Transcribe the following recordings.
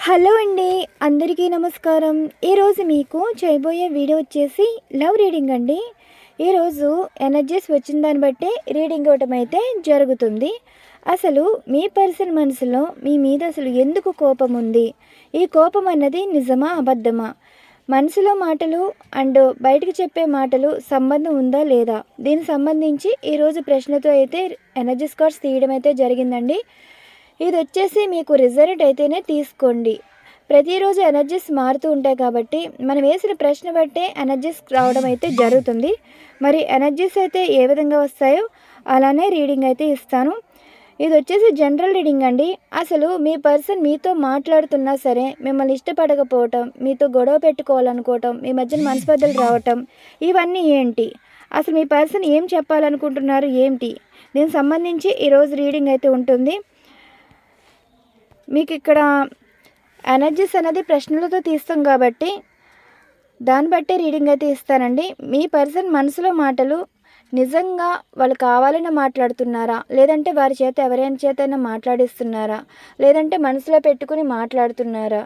Hello అండి, అందరికీ నమస్కారం. ఈరోజు మీకు చేయబోయే వీడియో వచ్చేసి లవ్ రీడింగ్ అండి. ఈరోజు ఎనర్జీస్ వచ్చిన దాన్ని బట్టి రీడింగ్ ఇవ్వటం అయితే జరుగుతుంది. అసలు మీ పర్సన్ మనసులో మీ మీద అసలు ఎందుకు కోపం ఉంది? ఈ కోపం అన్నది నిజమా అబద్ధమా? మనసులో మాటలు అండ్ బయటకు చెప్పే మాటలు సంబంధం ఉందా లేదా? దీనికి సంబంధించి ఈరోజు ప్రశ్నతో అయితే ఎనర్జీస్ కార్డ్స్ తీయడం అయితే జరిగిందండి. ఇది వచ్చేసి మీకు రిజల్ట్ అయితేనే తీసుకోండి. ప్రతిరోజు ఎనర్జీస్ మారుతూ ఉంటాయి కాబట్టి మనం వేసిన ప్రశ్న బట్టే ఎనర్జీస్ రావడం అయితే జరుగుతుంది. మరి ఎనర్జీస్ అయితే ఏ విధంగా వస్తాయో అలానే రీడింగ్ అయితే ఇస్తాను. ఇది వచ్చేసి జనరల్ రీడింగ్ అండి. అసలు మీ పర్సన్ మీతో మాట్లాడుతున్నా సరే మిమ్మల్ని ఇష్టపడకపోవటం, మీతో గొడవ పెట్టుకోవాలనుకోవటం, మీ మధ్యన మనస్పర్ధలు రావటం, ఇవన్నీ ఏంటి? అసలు మీ పర్సన్ ఏం చెప్పాలనుకుంటున్నారు ఏంటి? దీనికి సంబంధించి ఈరోజు రీడింగ్ అయితే ఉంటుంది. మీకు ఇక్కడ ఎనర్జీస్ అనేది ప్రశ్నలతో తీస్తాం కాబట్టి దాన్ని బట్టే రీడింగ్ అయితే ఇస్తానండి. మీ పర్సన్ మనసులో మాటలు నిజంగా వాళ్ళు కావాలని మాట్లాడుతున్నారా, లేదంటే వారి చేత ఎవరైనా చేతైనా మాట్లాడిస్తున్నారా, లేదంటే మనసులో పెట్టుకుని మాట్లాడుతున్నారా,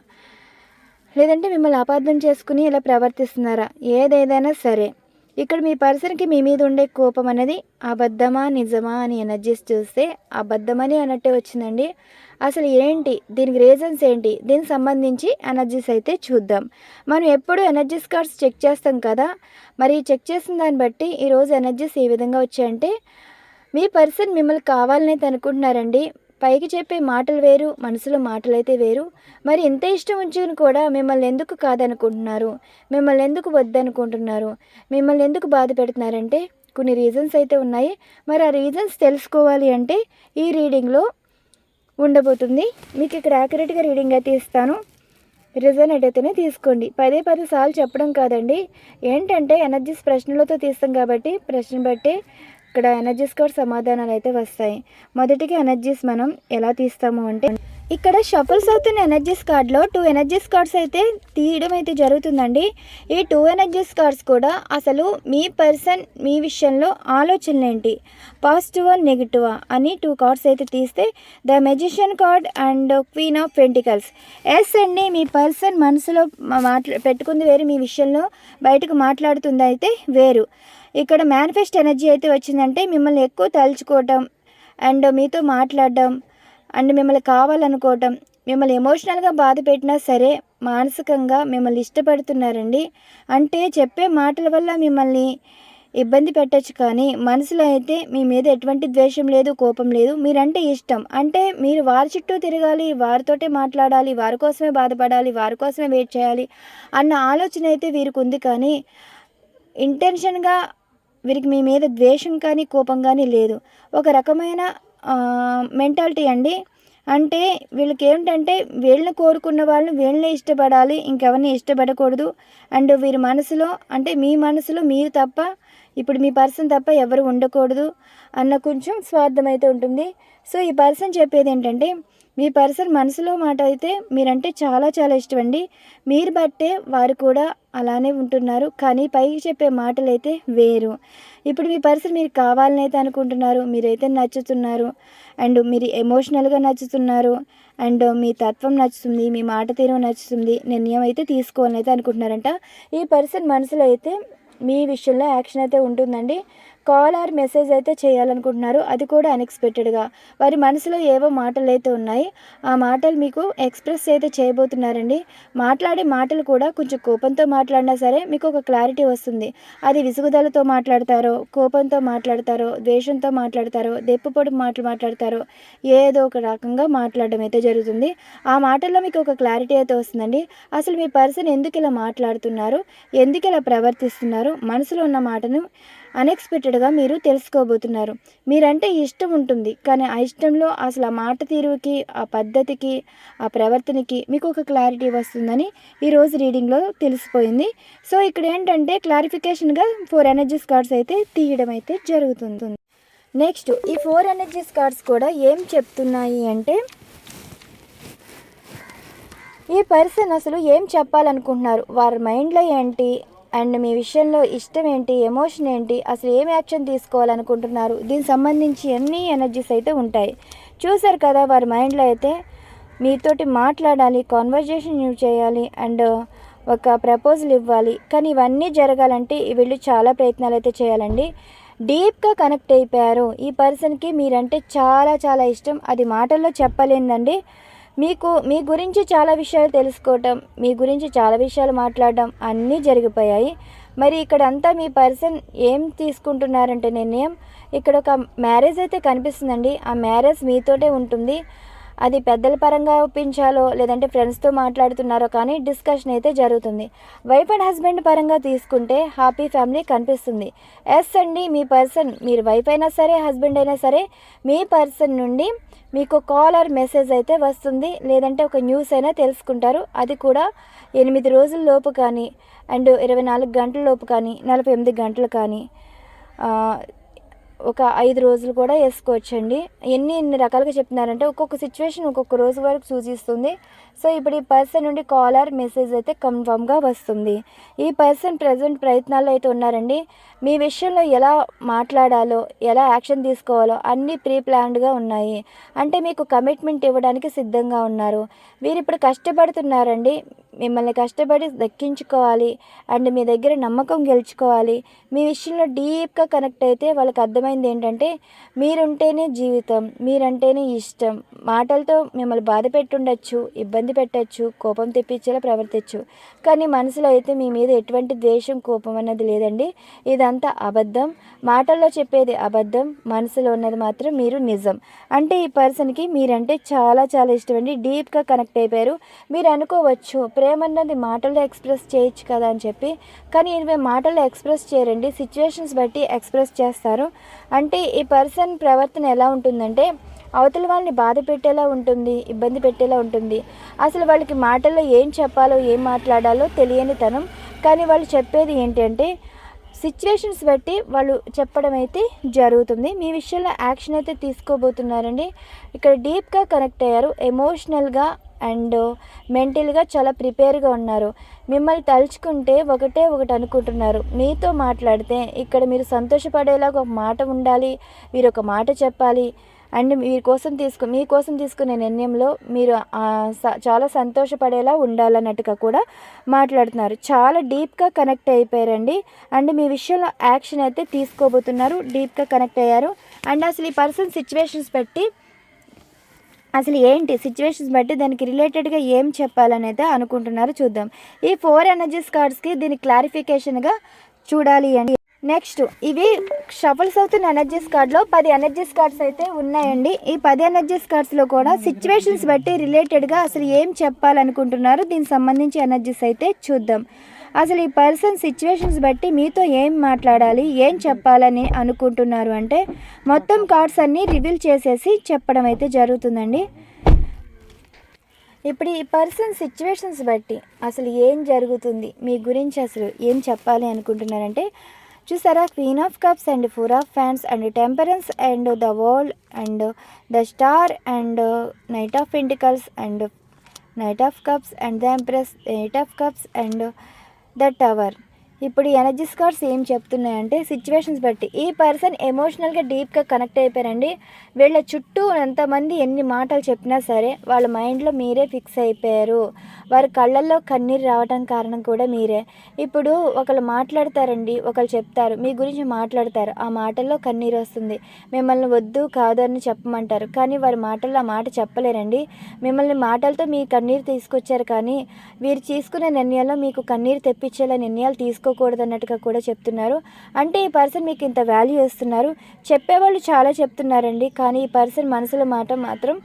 లేదంటే మిమ్మల్ని అపార్థం చేసుకుని ఇలా ప్రవర్తిస్తున్నారా? ఏదేదైనా సరే ఇక్కడ మీ పర్సన్కి మీ మీద ఉండే కోపం అనేది అబద్ధమా నిజమా అని ఎనర్జీస్ చూస్తే అబద్ధమని అన్నట్టే వచ్చిందండి. అసలు ఏంటి దీనికి రీజన్స్ ఏంటి? దీనికి సంబంధించి ఎనర్జీస్ అయితే చూద్దాం. మనం ఎప్పుడు ఎనర్జీస్ కార్డ్స్ చెక్ చేస్తాం కదా, మరి చెక్ చేసిన దాన్ని బట్టి ఈరోజు ఎనర్జీస్ ఏ విధంగా వచ్చాయంటే మీ పర్సన్ మిమ్మల్ని కావాలని అనుకుంటున్నారండి. పైకి చెప్పే మాటలు వేరు, మనసులో మాటలైతే వేరు. మరి ఇంత ఇష్టం ఉంచుకుని కూడా మిమ్మల్ని ఎందుకు కాదనుకుంటున్నారు, మిమ్మల్ని ఎందుకు వద్దనుకుంటున్నారు, మిమ్మల్ని ఎందుకు బాధ పెడుతున్నారంటే కొన్ని రీజన్స్ అయితే ఉన్నాయి. మరి ఆ రీజన్స్ తెలుసుకోవాలి అంటే ఈ రీడింగ్లో ఉండబోతుంది. మీకు ఇక్కడ యాక్యురేట్గా రీడింగ్ అయితే ఇస్తాను. రిజల్ట్ అయితేనే తీసుకోండి. 10 సార్లు చెప్పడం కాదండి. ఏంటంటే ఎనర్జీస్ ప్రశ్నలతో తీస్తాం కాబట్టి ప్రశ్న బట్టి ఇక్కడ ఎనర్జీస్ కూడా సమాధానాలు అయితే వస్తాయి. మొదటిగా ఎనర్జీస్ మనం ఎలా తీస్తాము అంటే ఇక్కడ షఫల్స్ అవుతున్న ఎనర్జీస్ కార్డ్లో 2 ఎనర్జీస్ కార్డ్స్ అయితే తీయడం అయితే జరుగుతుందండి. ఈ 2 ఎనర్జీస్ కార్డ్స్ కూడా అసలు మీ పర్సన్ మీ విషయంలో ఆలోచనలు ఏంటి, పాజిటివా నెగిటివా అని 2 కార్డ్స్ అయితే తీస్తే the magician card and queen of pentacles. Yes అండి, మీ పర్సన్ మనసులో పెట్టుకుంది వేరు, మీ విషయంలో బయటకు మాట్లాడుతుంది అయితే వేరు. ఇక్కడ మేనిఫెస్ట్ ఎనర్జీ అయితే వచ్చిందంటే మిమ్మల్ని ఎక్కువ తలుచుకోవటం అండ్ మీతో మాట్లాడడం అండ్ మిమ్మల్ని కావాలనుకోవటం, మిమ్మల్ని ఎమోషనల్గా బాధ పెట్టినా సరే మానసికంగా మిమ్మల్ని ఇష్టపడుతున్నారండి. అంటే చెప్పే మాటల వల్ల మిమ్మల్ని ఇబ్బంది పెట్టచ్చు, కానీ మనసులో అయితే మీ మీద ఎటువంటి ద్వేషం లేదు, కోపం లేదు. మీరంటే ఇష్టం. అంటే మీరు వారి చుట్టూ తిరగాలి, వారితోటే మాట్లాడాలి, వారి కోసమే బాధపడాలి, వారి కోసమే వెయిట్ చేయాలి అన్న ఆలోచన అయితే వీరికి ఉంది. కానీ ఇంటెన్షన్గా వీరికి మీ మీద ద్వేషం కానీ కోపం కానీ లేదు. ఒక రకమైన మెంటాలిటీ అండి. అంటే వీళ్ళకి ఏమిటంటే వీళ్ళని కోరుకున్న వాళ్ళని వీళ్ళనే ఇష్టపడాలి, ఇంకెవరిని ఇష్టపడకూడదు. అండ్ వీరి మనసులో అంటే మీ మనసులో మీరు తప్ప, ఇప్పుడు మీ పర్సన్ తప్ప ఎవరు ఉండకూడదు అన్న కొంచెం స్వార్థం అయితే ఉంటుంది. సో ఈ పర్సన్ చెప్పేది ఏంటంటే మీ పర్సన్ మనసులో మాట అయితే మీరంటే చాలా చాలా ఇష్టం అండి. మీరు బట్టే వారు కూడా అలానే ఉంటున్నారు, కానీ పైకి చెప్పే మాటలు అయితే వేరు. ఇప్పుడు మీ పర్సన్ మీరు కావాలని అయితే అనుకుంటున్నారు, మీరైతే నచ్చుతున్నారు అండ్ మీరు ఎమోషనల్గా నచ్చుతున్నారు అండ్ మీ తత్వం నచ్చుతుంది, మీ మాట తీరు నచ్చుతుంది, నిర్ణయం అయితే తీసుకోవాలని అయితే అనుకుంటున్నారంట. ఈ పర్సన్ మనసులో అయితే మీ విషయంలో యాక్షన్ అయితే ఉంటుందండి. కాల్ ఆర్ మెసేజ్ అయితే చేయాలనుకుంటున్నారు, అది కూడా అన్ఎక్స్పెక్టెడ్గా. వారి మనసులో ఏవో మాటలు అయితే ఉన్నాయి, ఆ మాటలు మీకు ఎక్స్ప్రెస్ అయితే చేయబోతున్నారండి. మాట్లాడే మాటలు కూడా కొంచెం కోపంతో మాట్లాడినా సరే మీకు ఒక క్లారిటీ వస్తుంది. అది విసుగుదలతో మాట్లాడతారో, కోపంతో మాట్లాడతారో, ద్వేషంతో మాట్లాడతారో, దెప్పుపొడి మాటలు మాట్లాడతారో, ఏదో ఒక రకంగా మాట్లాడడం అయితే జరుగుతుంది. ఆ మాటల్లో మీకు ఒక క్లారిటీ అయితే వస్తుందండి. అసలు మీ పర్సన్ ఎందుకు ఇలా మాట్లాడుతున్నారు, ఎందుకు ఇలా ప్రవర్తిస్తున్నారు, మనసులో ఉన్న మాటను అన్ఎక్స్పెక్టెడ్గా మీరు తెలుసుకోబోతున్నారు. మీరంటే ఇష్టం ఉంటుంది, కానీ ఆ ఇష్టంలో అసలు ఆ మాట తీరుకి, ఆ పద్ధతికి, ఆ ప్రవర్తనకి మీకు ఒక క్లారిటీ వస్తుందని ఈరోజు రీడింగ్లో తెలిసిపోయింది. సో ఇక్కడ ఏంటంటే క్లారిఫికేషన్గా 4 ఎనర్జీస్ కార్డ్స్ అయితే తీయడం అయితే జరుగుతుంది. నెక్స్ట్ ఈ 4 ఎనర్జీస్ కార్డ్స్ కూడా ఏం చెప్తున్నాయి అంటే ఈ పర్సన్ అసలు ఏం చెప్పాలనుకుంటున్నారు, వారి మైండ్లో ఏంటి అండ్ మీ విషయంలో ఇష్టం ఏంటి, ఎమోషన్ ఏంటి, అసలు ఏం యాక్షన్ తీసుకోవాలనుకుంటున్నారు, దీనికి సంబంధించి అన్ని ఎనర్జీస్ అయితే ఉంటాయి. చూసారు కదా, వారి మైండ్లో అయితే మీతోటి మాట్లాడాలి, కాన్వర్జేషన్ చేయాలి అండ్ ఒక ప్రపోజల్ ఇవ్వాలి. కానీ ఇవన్నీ జరగాలంటే వీళ్ళు చాలా ప్రయత్నాలు అయితే చేయాలండి. డీప్గా కనెక్ట్ అయిపోయారు. ఈ పర్సన్కి మీరంటే చాలా చాలా ఇష్టం. అది మాటల్లో చెప్పలేందండి. మీ గురించి చాలా విషయాలు తెలుసుకోవటం, మీ గురించి చాలా విషయాలు మాట్లాడడం అన్నీ జరిగిపోయాయి. మరి ఇక్కడంతా మీ పర్సన్ ఏం తీసుకుంటున్నారంటే నిర్ణయం, ఇక్కడ ఒక మ్యారేజ్ అయితే కనిపిస్తుందండి. ఆ మ్యారేజ్ మీతోటే ఉంటుంది. అది పెద్దల పరంగా ఒప్పించాలో లేదంటే ఫ్రెండ్స్తో మాట్లాడుతున్నారో కానీ డిస్కషన్ అయితే జరుగుతుంది. వైఫ్ అండ్ హస్బెండ్ పరంగా తీసుకుంటే హ్యాపీ ఫ్యామిలీ కనిపిస్తుంది. ఎస్ అండి, మీ పర్సన్, మీరు వైఫ్ అయినా సరే హస్బెండ్ అయినా సరే, మీ పర్సన్ నుండి మీకు కాల్ ఆర్ మెసేజ్ అయితే వస్తుంది. లేదంటే ఒక న్యూస్ అయినా తెలుసుకుంటారు. అది కూడా 8 రోజుల లోపు కానీ అండ్ 24 గంటల లోపు కానీ 48 గంటలు కానీ ఒక 5 రోజులు కూడా వేసుకోవచ్చండి. ఎన్ని రకాలుగా చెప్తున్నారంటే ఒక్కొక్క సిచ్యువేషన్ ఒక్కొక్క రోజు వరకు సూచిస్తుంది. సో ఇప్పుడు ఈ పర్సన్ నుండి కాల్ ఆర్ మెసేజ్ అయితే కన్ఫామ్గా వస్తుంది. ఈ పర్సన్ ప్రజెంట్ ప్రయత్నాల్లో అయితే ఉన్నారండి. మీ విషయంలో ఎలా మాట్లాడాలో, ఎలా యాక్షన్ తీసుకోవాలో అన్నీ ప్రీ ప్లాన్డ్గా ఉన్నాయి. అంటే మీకు కమిట్మెంట్ ఇవ్వడానికి సిద్ధంగా ఉన్నారు. వీరు ఇప్పుడు కష్టపడుతున్నారండి. మిమ్మల్ని కష్టపడి దక్కించుకోవాలి అండ్ మీ దగ్గర నమ్మకం గెలుచుకోవాలి. మీ విషయంలో డీప్గా కనెక్ట్ అయితే వాళ్ళకి అర్థమైంది ఏంటంటే మీరుంటేనే జీవితం, మీరంటేనే ఇష్టం. మాటలతో మిమ్మల్ని బాధ పెట్టుండొచ్చు, ఇబ్బంది పెట్టచ్చు, కోపం తెప్పించేలా ప్రవర్తించు. కానీ మనసులో అయితే మీ మీద ఎటువంటి ద్వేషం, కోపం అన్నది లేదండి. ఇదంతా అబద్ధం. మాటల్లో చెప్పేది అబద్ధం, మనసులో ఉన్నది మాత్రం మీరు నిజం. అంటే ఈ పర్సన్కి మీరంటే చాలా చాలా ఇష్టం అండి. డీప్గా కనెక్ట్ అయిపోయారు. మీరు అనుకోవచ్చు ప్రేమ అన్నది మాటల్లో ఎక్స్ప్రెస్ చేయొచ్చు కదా అని చెప్పి, కానీ ఇవి మాటల్లో ఎక్స్ప్రెస్ చేయరండి. సిచ్యువేషన్స్ బట్టి ఎక్స్ప్రెస్ చేస్తారు. అంటే ఈ పర్సన్ ప్రవర్తన ఎలా ఉంటుందంటే అవతల వాళ్ళని బాధ పెట్టేలా ఉంటుంది, ఇబ్బంది పెట్టేలా ఉంటుంది. అసలు వాళ్ళకి మాటల్లో ఏం చెప్పాలో, ఏం మాట్లాడాలో తెలియని తనం. కానీ వాళ్ళు చెప్పేది ఏంటంటే సిచ్యువేషన్స్ బట్టి వాళ్ళు చెప్పడం అయితే జరుగుతుంది. మీ విషయంలో యాక్షన్ అయితే తీసుకోబోతున్నారండి. ఇక్కడ డీప్గా కనెక్ట్ అయ్యారు. ఎమోషనల్గా అండ్ మెంటల్గా చాలా ప్రిపేర్గా ఉన్నారు. మిమ్మల్ని తలుచుకుంటే ఒకటే ఒకటి అనుకుంటున్నారు. మీతో మాట్లాడితే ఇక్కడ మీరు సంతోషపడేలాగా ఒక మాట ఉండాలి, మీరు ఒక మాట చెప్పాలి అండ్ మీకోసం తీసుకునే నిర్ణయంలో మీరు చాలా సంతోషపడేలా ఉండాలన్నట్టుగా కూడా మాట్లాడుతున్నారు. చాలా డీప్గా కనెక్ట్ అయిపోయారండి. అండ్ మీ విషయంలో యాక్షన్ అయితే తీసుకోబోతున్నారు. డీప్గా కనెక్ట్ అయ్యారు. అండ్ అసలు ఈ పర్సన్ సిచ్యువేషన్స్ బట్టి దానికి రిలేటెడ్గా ఏం చెప్పాలని అయితే అనుకుంటున్నారు. చూద్దాం. ఈ 4 ఎనర్జీస్ కార్డ్స్కి దీని క్లారిఫికేషన్గా చూడాలి అండి. నెక్స్ట్ ఇవి షఫల్స్ అవుతున్న ఎనర్జీస్ కార్డ్లో 10 ఎనర్జీస్ కార్డ్స్ అయితే ఉన్నాయండి. ఈ 10 ఎనర్జీస్ కార్డ్స్లో కూడా సిచ్యువేషన్స్ బట్టి రిలేటెడ్గా అసలు ఏం చెప్పాలనుకుంటున్నారు, దీనికి సంబంధించి ఎనర్జీస్ అయితే చూద్దాం. అసలు ఈ పర్సన్ సిచ్యువేషన్స్ బట్టి మీతో ఏం మాట్లాడాలి, ఏం చెప్పాలని అనుకుంటున్నారు అంటే మొత్తం కార్డ్స్ అన్నీ రివీల్ చేసేసి చెప్పడం అయితే జరుగుతుందండి. ఇప్పుడు ఈ పర్సన్ సిచ్యువేషన్స్ బట్టి అసలు ఏం జరుగుతుంది, మీ గురించి అసలు ఏం చెప్పాలి అనుకుంటున్నారంటే చూసారా, queen of cups and 4 of fans and temperance and the world and the star and knight of pentacles and knight of cups and the empress, eight of cups and the tower. ఇప్పుడు ఈ energies cards ఏం చెప్తున్నాయంటే situations బట్టి ఈ person ఎమోషనల్గా డీప్గా connect అయిపోయారండి. వీళ్ళ చుట్టూ ఎంతమంది ఎన్ని మాటలు చెప్పినా సరే వాళ్ళ మైండ్లో మీరే ఫిక్స్ అయిపోయారు. వారి కళ్ళల్లో కన్నీరు రావడం కారణం కూడా మీరే. ఇప్పుడు ఒకళ్ళు మాట్లాడతారండి, ఒకళ్ళు చెప్తారు, మీ గురించి మాట్లాడతారు, ఆ మాటల్లో కన్నీరు వస్తుంది. మిమ్మల్ని వద్దు కాదు అని చెప్పమంటారు, కానీ వారి మాటల్లో ఆ మాట చెప్పలేరండి. మిమ్మల్ని మాటలతో మీ కన్నీరు తీసుకొచ్చారు, కానీ వీరు తీసుకునే నిర్ణయాల్లో మీకు కన్నీరు తెప్పించేలా నిర్ణయాలు తీసుకోకూడదు అన్నట్టుగా కూడా చెప్తున్నారు. అంటే ఈ పర్సన్ మీకు ఇంత వాల్యూ ఇస్తున్నారు. చెప్పేవాళ్ళు చాలా చెప్తున్నారండి, కానీ ఈ పర్సన్ మనసులో మాట మాత్రం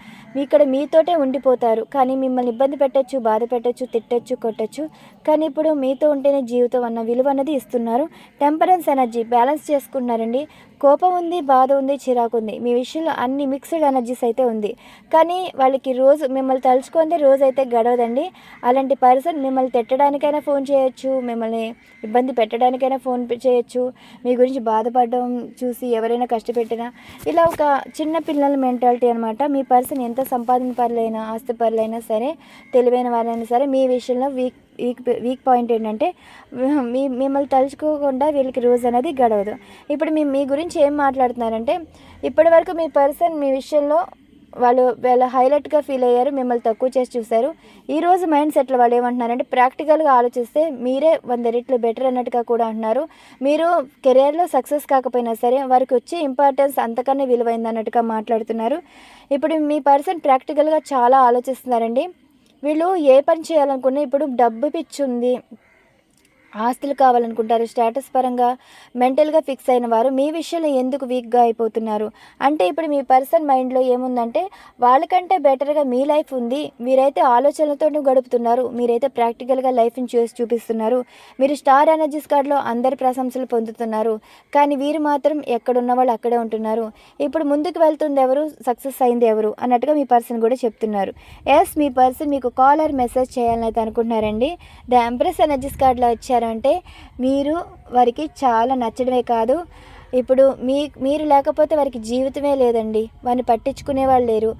ఇక్కడ మీతోటే ఉండిపోతారు. కానీ మిమ్మల్ని ఇబ్బంది పెట్టచ్చు, బాధ పెట్టచ్చు, తిట్టచ్చు, కొట్టచ్చు, కానీ ఇప్పుడు మీతో ఉంటేనే జీవితం అన్న విలువ అన్నది ఇస్తున్నారు. టెంపరెన్స్ ఎనర్జీ బ్యాలెన్స్ చేసుకుంటున్నారండి. కోపం ఉంది, బాధ ఉంది, చిరాకు ఉంది, మీ విషయంలో అన్ని మిక్స్డ్ ఎనర్జీస్ అయితే ఉంది. కానీ వాళ్ళకి రోజు మిమ్మల్ని తలుచుకుంటే రోజు అయితే గడవదండి. అలాంటి పర్సన్ మిమ్మల్ని తిట్టడానికైనా ఫోన్ చేయొచ్చు, మిమ్మల్ని ఇబ్బంది పెట్టడానికైనా ఫోన్ చేయొచ్చు, మీ గురించి బాధపడడం చూసి ఎవరైనా కష్టపెట్టినా, ఇలా ఒక చిన్న పిల్లల మెంటాలిటీ అనమాట. మీ పర్సన్ ఎంత సంపాదన పరులైనా, ఆస్తి పరులైనా సరే, తెలివైన వారైనా సరే, మీ విషయంలో వీక్ పాయింట్ ఏంటంటే మిమ్మల్ని తలుచుకోకుండా వీళ్ళకి రోజు అనేది గడవదు. ఇప్పుడు మీ గురించి ఏం మాట్లాడుతున్నారంటే ఇప్పటి వరకు మీ పర్సన్ మీ విషయంలో వాళ్ళు హైలైట్గా ఫీల్ అయ్యారు, మిమ్మల్ని తక్కువ చేసి చూశారు. ఈరోజు మైండ్ సెట్లో వాళ్ళు ఏమంటున్నారంటే ప్రాక్టికల్గా ఆలోచిస్తే మీరే 100 రెట్లు బెటర్ అన్నట్టుగా కూడా అంటున్నారు. మీరు కెరియర్లో సక్సెస్ కాకపోయినా సరే వారికి వచ్చే ఇంపార్టెన్స్ అంతకన్నా విలువైంది అన్నట్టుగా మాట్లాడుతున్నారు. ఇప్పుడు మీ పర్సన్ ప్రాక్టికల్గా చాలా ఆలోచిస్తున్నారండి. వీళ్ళు ఏ పని చేయాలనుకున్నా ఇప్పుడు డబ్బు పిచ్చి ఉంది, ఆస్తులు కావాలనుకుంటారు. స్టేటస్ పరంగా మెంటల్గా ఫిక్స్ అయిన వారు మీ విషయంలో ఎందుకు వీక్గా అయిపోతున్నారు అంటే ఇప్పుడు మీ పర్సన్ మైండ్లో ఏముందంటే వాళ్ళకంటే బెటర్గా మీ లైఫ్ ఉంది, మీరైతే ఆలోచనలతో గడుపుతున్నారు, మీరైతే ప్రాక్టికల్గా లైఫ్ని చూసి చూపిస్తున్నారు, మీరు స్టార్ ఎనర్జీస్ కార్డ్లో అందరి ప్రశంసలు పొందుతున్నారు. కానీ వీరు మాత్రం ఎక్కడున్న వాళ్ళు అక్కడే ఉంటున్నారు. ఇప్పుడు ముందుకు వెళ్తుంది ఎవరు, సక్సెస్ అయింది ఎవరు అన్నట్టుగా మీ పర్సన్ కూడా చెప్తున్నారు. ఎస్, మీ పర్సన్ మీకు కాల్ ఆర్ మెసేజ్ చేయాలని అయితే అనుకుంటున్నారండి. ద ఎంప్రెస్ ఎనర్జీస్ కార్డ్లో వచ్చారు అంటే మీరు వారికి చాలా నచ్చడమే కాదు, ఇప్పుడు మీరు లేకపోతే వారికి జీవితమే లేదండి. వారిని పట్టించుకునే వాళ్ళు లేరు,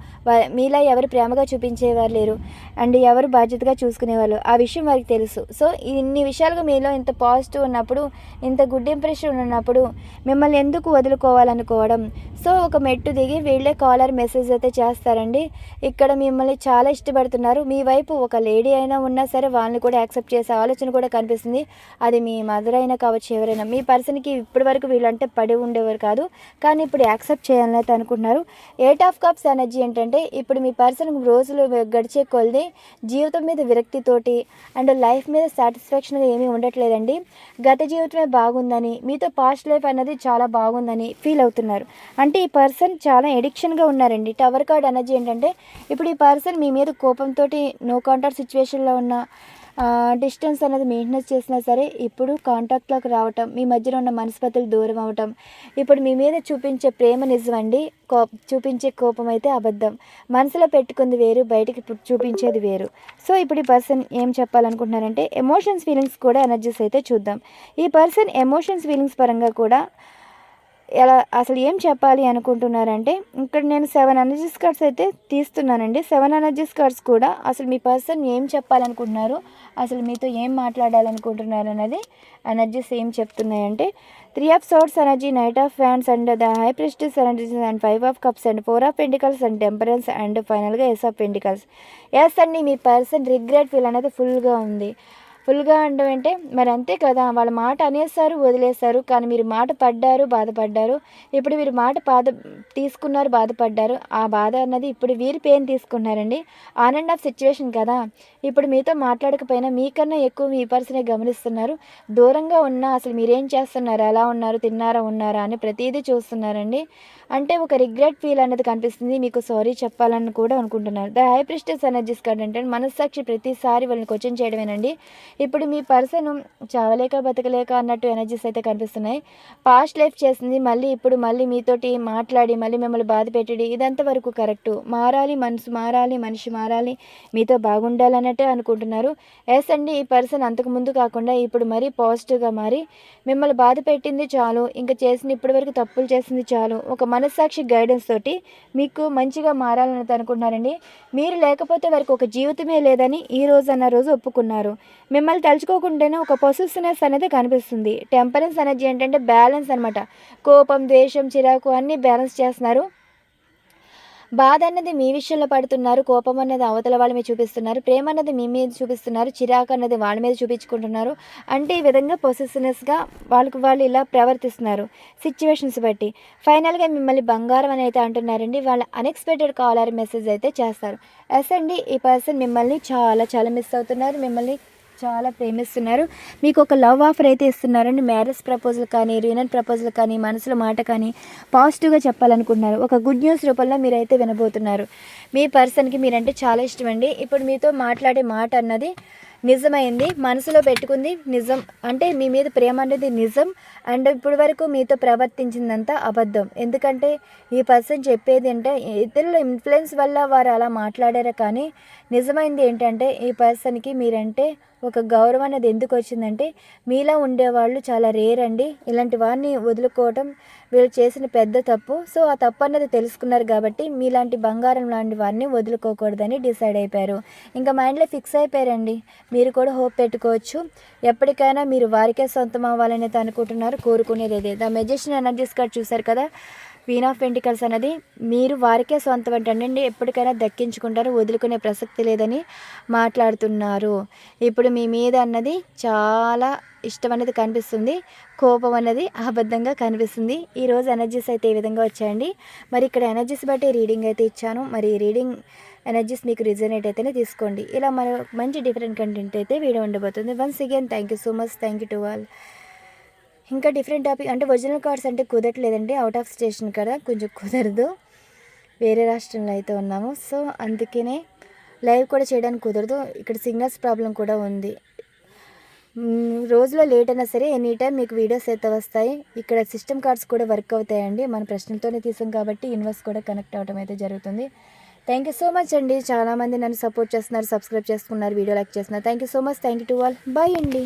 మీలా ఎవరు ప్రేమగా చూపించేవారు లేరు, అండ్ ఎవరు బాధ్యతగా చూసుకునేవాళ్ళు, ఆ విషయం వారికి తెలుసు. సో ఇన్ని విషయాలుగా మీలో ఇంత పాజిటివ్ ఉన్నప్పుడు, ఇంత గుడ్ ఇంప్రెషన్ ఉన్నప్పుడు మిమ్మల్ని ఎందుకు వదులుకోవాలనుకోవడం. సో ఒక మెట్టు దిగి వీళ్ళే కాలర్ మెసేజ్ అయితే చేస్తారండి. ఇక్కడ మిమ్మల్ని చాలా ఇష్టపడుతున్నారు. మీ వైపు ఒక లేడీ అయినా ఉన్నా సరే వాళ్ళని కూడా యాక్సెప్ట్ చేసే ఆలోచన కూడా కనిపిస్తుంది. అది మీ మదర్ అయినా కావచ్చు, ఎవరైనా. మీ పర్సన్కి ఇప్పటి వరకు వీళ్ళంటే పడి ఉండేవారు కాదు, కానీ ఇప్పుడు యాక్సెప్ట్ చేయాలని అయితే అనుకుంటున్నారు. 8 ఆఫ్ కప్స్ ఎనర్జీ ఏంటంటే ఇప్పుడు మీ పర్సన్ రోజులు గడిచే కొలది జీవితం మీద విరక్తితోటి అండ్ లైఫ్ మీద సాటిస్ఫాక్షన్గా ఏమీ ఉండట్లేదండి. గత జీవితమే బాగుందని, మీతో పాస్ట్ లైఫ్ అన్నది చాలా బాగుందని ఫీల్ అవుతున్నారు. అంటే ఈ పర్సన్ చాలా ఎడిక్షన్గా ఉన్నారండి. టవర్ కార్డ్ ఎనర్జీ ఏంటంటే ఇప్పుడు ఈ పర్సన్ మీ మీద కోపంతో నో కాంటాక్ట్ సిచ్యువేషన్లో ఉన్న డిస్టెన్స్ అనేది మెయింటెనెన్స్ చేసినా సరే ఇప్పుడు కాంటాక్ట్లోకి రావటం, మీ మధ్యలో ఉన్న మనస్పతులు దూరం అవ్వటం, ఇప్పుడు మీ మీద చూపించే ప్రేమ నిజమండి, చూపించే కోపం అయితే అబద్ధం. మనసులో పెట్టుకుంది వేరు, బయటికి చూపించేది వేరు. సో ఇప్పుడు ఈ పర్సన్ ఏం చెప్పాలనుకుంటున్నారంటే ఎమోషన్స్ ఫీలింగ్స్ కూడా ఎనర్జీస్ అయితే చూద్దాం. ఈ పర్సన్ ఎమోషన్స్ ఫీలింగ్స్ పరంగా కూడా ఎలా అసలు ఏం చెప్పాలి అనుకుంటున్నారంటే ఇక్కడ నేను 7 ఎనర్జీస్ కార్డ్స్ అయితే తీస్తున్నానండి. 7 ఎనర్జీస్ కార్డ్స్ కూడా అసలు మీ పర్సన్ ఏం చెప్పాలనుకుంటున్నారు, అసలు మీతో ఏం మాట్లాడాలనుకుంటున్నారు అనేది ఎనర్జీస్ ఏం చెప్తున్నాయంటే 3 of swords energy, knight of fans and the high prestige energies and 5 of cups and 4 of pentacles and temperance and ఫైనల్గా ఎస్ ఆఫ్ పెంటికల్స్. ఎస్ అండి, మీ పర్సన్ రిగ్రెట్ ఫీల్ అనేది ఫుల్గా ఉంది. ఫుల్గా అంటే మరి అంతే కదా, వాళ్ళ మాట అనేస్తారు, వదిలేస్తారు. కానీ మీరు మాట పడ్డారు, బాధపడ్డారు. ఇప్పుడు వీరు మాట తీసుకున్నారు, బాధపడ్డారు. ఆ బాధ అన్నది ఇప్పుడు వీరి పెయిన్ తీసుకున్నారండి. ఆన్ అండ్ ఆఫ్ సిచ్యువేషన్ కదా. ఇప్పుడు మీతో మాట్లాడకపోయినా మీకన్నా ఎక్కువ మీ పర్సనే గమనిస్తున్నారు. దూరంగా ఉన్నా అసలు మీరేం చేస్తున్నారు, ఎలా ఉన్నారు, తిన్నారా, ఉన్నారా అని ప్రతిదీ చూస్తున్నారండి. అంటే ఒక రిగ్రెట్ ఫీల్ అనేది కనిపిస్తుంది. మీకు సారీ చెప్పాలని కూడా అనుకుంటున్నారు. The high priestess energies card అంటే మనస్సాక్షి ప్రతిసారి వాళ్ళని క్వశ్చన్ చేయడమేనండి. ఇప్పుడు మీ పర్సన్ చావలేక బతకలేక అన్నట్టు ఎనర్జీస్ అయితే కనిపిస్తున్నాయి. పాస్ట్ లైఫ్ చేసింది ఇప్పుడు మళ్ళీ మీతోటి మాట్లాడి మళ్ళీ మిమ్మల్ని బాధ పెట్టడి, ఇదంతా వరకు కరెక్టు. మారాలి, మనసు మారాలి, మనిషి మారాలి, మీతో బాగుండాలన్నట్టే అనుకుంటున్నారు. ఎస్ అండి, ఈ పర్సన్ అంతకుముందు కాకుండా ఇప్పుడు మరీ పాజిటివ్గా మారి మిమ్మల్ని బాధ పెట్టింది చాలు, ఇంకా ఇప్పటి వరకు తప్పులు చేసింది చాలు, ఒక మనస్సాక్షి గైడెన్స్ తోటి మీకు మంచిగా మారాలని అనుకుంటున్నారండి. మీరు లేకపోతే వారికి ఒక జీవితమే లేదని ఈ రోజు అన్న రోజు ఒప్పుకున్నారు. మిమ్మల్ని తలుచుకోకుండానే ఒక పొసెసివ్నెస్ అనేది కనిపిస్తుంది. టెంపరెన్స్ ఎనర్జీ ఏంటంటే బ్యాలెన్స్ అనమాట. కోపం, ద్వేషం, చిరాకు అన్నీ బ్యాలెన్స్ చేస్తున్నారు. బాధ అన్నది మీ విషయంలో పడుతున్నారు, కోపం అనేది అవతల వాళ్ళ మీద చూపిస్తున్నారు, ప్రేమ అన్నది మీ మీద చూపిస్తున్నారు, చిరాకు అన్నది వాళ్ళ మీద చూపించుకుంటున్నారు. అంటే ఈ విధంగా పొసెసివ్నెస్గా వాళ్ళు ఇలా ప్రవర్తిస్తున్నారు సిచ్యువేషన్స్ బట్టి. ఫైనల్గా మిమ్మల్ని బంగారం అని అయితే అంటున్నారండి. వాళ్ళ అన్ఎక్స్పెక్టెడ్ కాల్ ఆర్ మెసేజ్ అయితే చేస్తారు. ఎస్ అండి, ఈ పర్సన్ మిమ్మల్ని చాలా చాలా మిస్ అవుతున్నారు, మిమ్మల్ని చాలా ప్రేమిస్తున్నారు. మీకు ఒక లవ్ ఆఫర్ అయితే ఇస్తున్నారండి. మ్యారేజ్ ప్రపోజల్ కానీ, రీయూనియన్ ప్రపోజల్ కానీ, మనసులో మాట కానీ పాజిటివ్గా చెప్పాలనుకుంటున్నారు. ఒక గుడ్ న్యూస్ రూపంలో మీరైతే వినబోతున్నారు. మీ పర్సన్కి మీరంటే చాలా ఇష్టం అండి. ఇప్పుడు మీతో మాట్లాడే మాట అన్నది నిజమైంది, మనసులో పెట్టుకుంది నిజం. అంటే మీ మీద ప్రేమ అనేది నిజం. అండ్ ఇప్పుడు వరకు మీతో ప్రవర్తించిందంతా అబద్ధం. ఎందుకంటే ఈ పర్సన్ చెప్పేది అంటే ఇతరుల ఇన్ఫ్లుయెన్స్ వల్ల వారు అలా మాట్లాడారు. కానీ నిజమైంది ఏంటంటే ఈ పర్సన్కి మీరంటే ఒక గౌరవం అనేది ఎందుకు వచ్చిందంటే మీలా ఉండేవాళ్ళు చాలా రేర్ అండి. ఇలాంటి వారిని వదులుకోవటం వీళ్ళు చేసిన పెద్ద తప్పు. సో ఆ తప్పు అన్నది తెలుసుకున్నారు కాబట్టి మీలాంటి బంగారం లాంటి వారిని వదులుకోకూడదని డిసైడ్ అయిపోయారు. ఇంకా మైండ్లో ఫిక్స్ అయిపోయారండి. మీరు కూడా హోప్ పెట్టుకోవచ్చు. ఎప్పటికైనా మీరు వారికే సొంతం అవ్వాలని అనుకుంటున్నారు, కోరుకునేది ఇదే. ద మెజిషియన్ ఎనర్జీస్ కార్డ్ చూశారు కదా. క్వీన్ ఆఫ్ పెంటికల్స్ అనేది మీరు వారికే సొంతం అంటండి, ఎప్పటికైనా దక్కించుకుంటారు, వదులుకునే ప్రసక్తి లేదని మాట్లాడుతున్నారు. ఇప్పుడు మీ మీద అన్నది చాలా ఇష్టం అనేది కనిపిస్తుంది, కోపం అనేది అబద్ధంగా కనిపిస్తుంది. ఈరోజు ఎనర్జీస్ అయితే ఈ విధంగా వచ్చాయండి. మరి ఇక్కడ ఎనర్జీస్ బట్టి రీడింగ్ అయితే ఇచ్చాను. మరి ఈ రీడింగ్ ఎనర్జీస్ మీకు రిజనేట్ అయితేనే తీసుకోండి. ఇలా మన మంచి డిఫరెంట్ కంటెంట్ అయితే వీడియో ఉండబోతుంది. Once again thank you so much, thank you to all. ఇంకా డిఫరెంట్ టాపిక్ అంటే ఒరిజినల్ కార్డ్స్ అంటే కుదరట్లేదండి, అవుట్ ఆఫ్ స్టేషన్ కదా, కొంచెం కుదరదు, వేరే రాష్ట్రంలో అయితే ఉన్నాము. సో అందుకనే లైవ్ కూడా చేయడానికి కుదరదు, ఇక్కడ సిగ్నల్స్ ప్రాబ్లం కూడా ఉంది. రోజులో లేట్ అయినా సరే ఎనీ టైం మీకు వీడియోస్ అయితే వస్తాయి. ఇక్కడ సిస్టమ్ కార్డ్స్ కూడా వర్క్ అవుతాయండి, మన ప్రశ్నలతోనే తీసాం కాబట్టి యూనివర్స్ కూడా కనెక్ట్ అవ్వడం అయితే జరుగుతుంది. థ్యాంక్ యూ సో మచ్ అండి. చాలామంది నన్ను సపోర్ట్ చేస్తున్నారు, సబ్స్క్రైబ్ చేసుకున్నారు, వీడియో లైక్ చేస్తున్నారు. Thank you so much, thank you to all. Bye అండి.